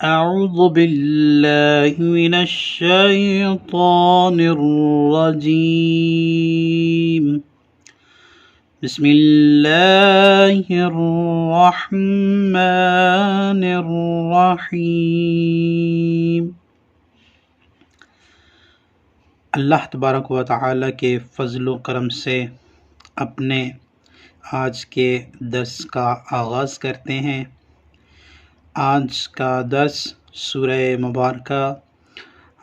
أعوذ بالله من الشيطان الرجيم بسم الله الرحمن الرحيم۔ اللہ تبارک و تعالی کے فضل و کرم سے اپنے آج کے درس کا آغاز کرتے ہیں۔ آج کا درس سورہ مبارکہ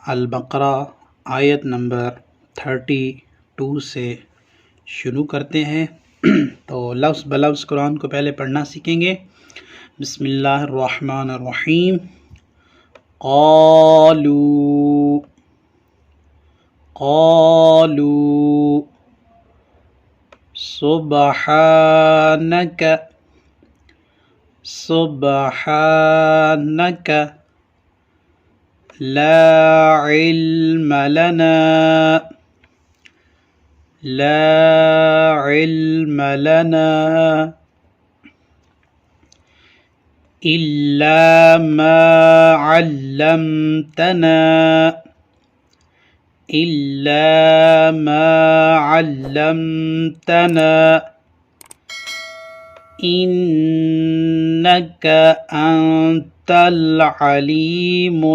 البقرہ آیت نمبر 32 سے شروع کرتے ہیں۔ تو لفظ بلفظ قرآن کو پہلے پڑھنا سیکھیں گے۔ بسم اللہ الرحمن الرحیم۔ قالوا سبحانك لا علم لنا إلا ما علمتنا إنك أنت العليم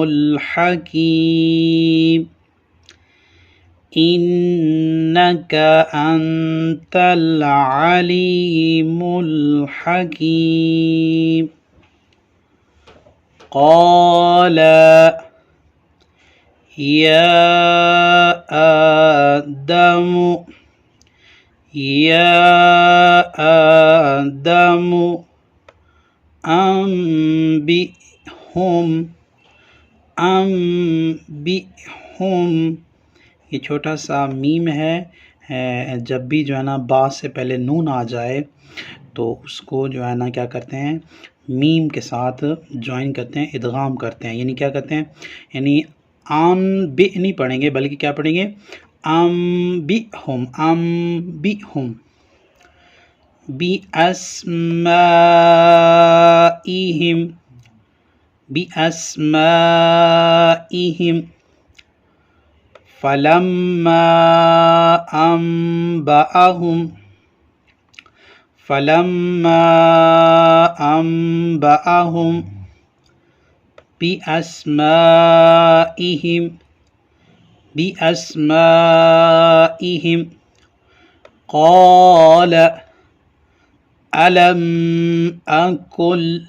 الحكيم۔ قال يا آدم أنبئهم، یہ چھوٹا سا میم ہے، جب بھی جو ہے نا با سے پہلے نون آ جائے تو اس کو جو ہے نا کیا کرتے ہیں، میم کے ساتھ جوائن کرتے ہیں، ادغام کرتے ہیں۔ یعنی کیا کرتے ہیں، یعنی بی نہیں پڑھیں گے بلکہ کیا پڑھیں گے، انبئهم بأسمائهم فلما أنبأهم بأسمائهم قال ألم أقل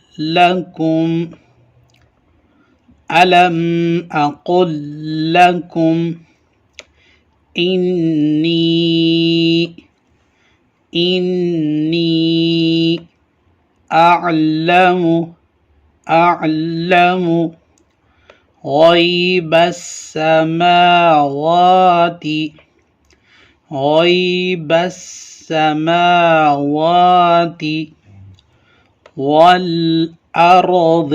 لكم إني أعلم غيب السماوات والأرض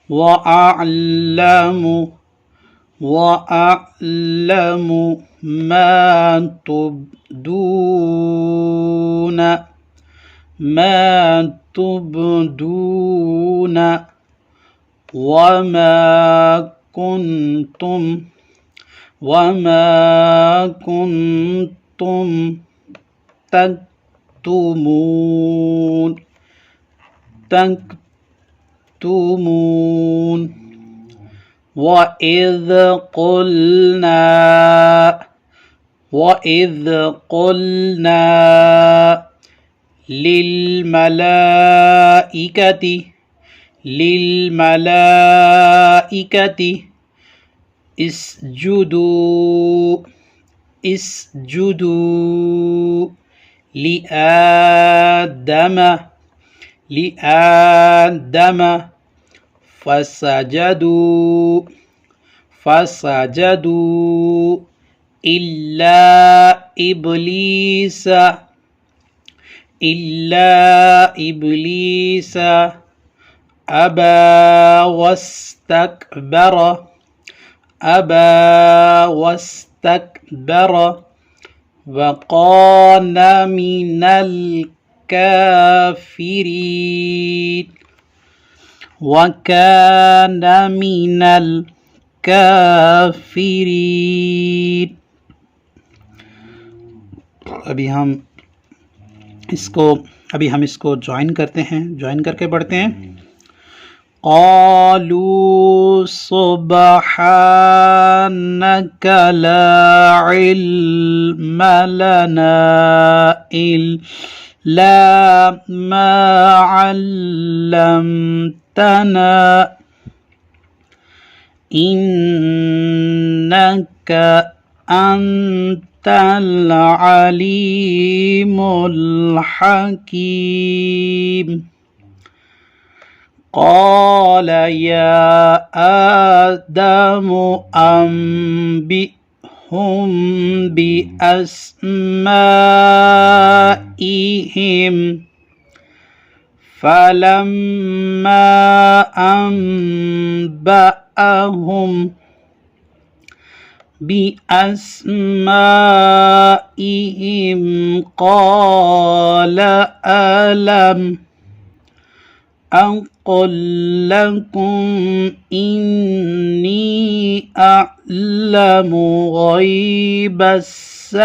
وأعلم ما تبدون وما كنتم تكتمون۔ وَإِذْ قُلْنَا لِلْمَلَائِكَةِ اسجدوا لآدم فسجدوا إلا إبليس أبى واستكبر وكان من الكافرين وكان من الكافرين. ابھی ہم اس کو جوائن کرتے ہیں، جوائن کر کے پڑھتے ہیں. قالوا سبحانك لا علم لنا إلا ما علمتنا إنك أنت العليم الحكيم. قال يا آدم أنبئهم بأسمائهم فلما أنبأهم بأسمائهم قال ألم أقل لكم إني أعلم غيب السماوات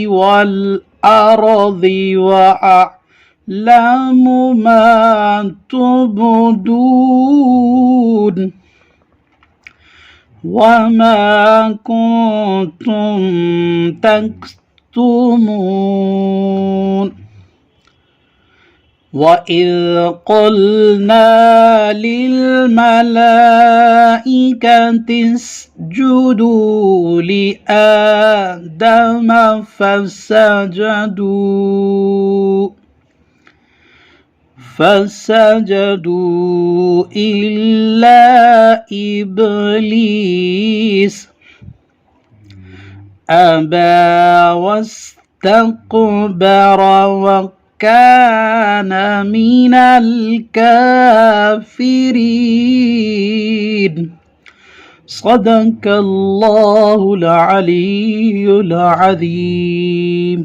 والأرض وأعلم ما تبدون وما كنتم تكتمون. وإذ قلنا للملائكة اسجدوا لآدم فسجدوا إلا إبليس أبى واستكبر وكان من الكافرين. صدق الله العلي العظيم.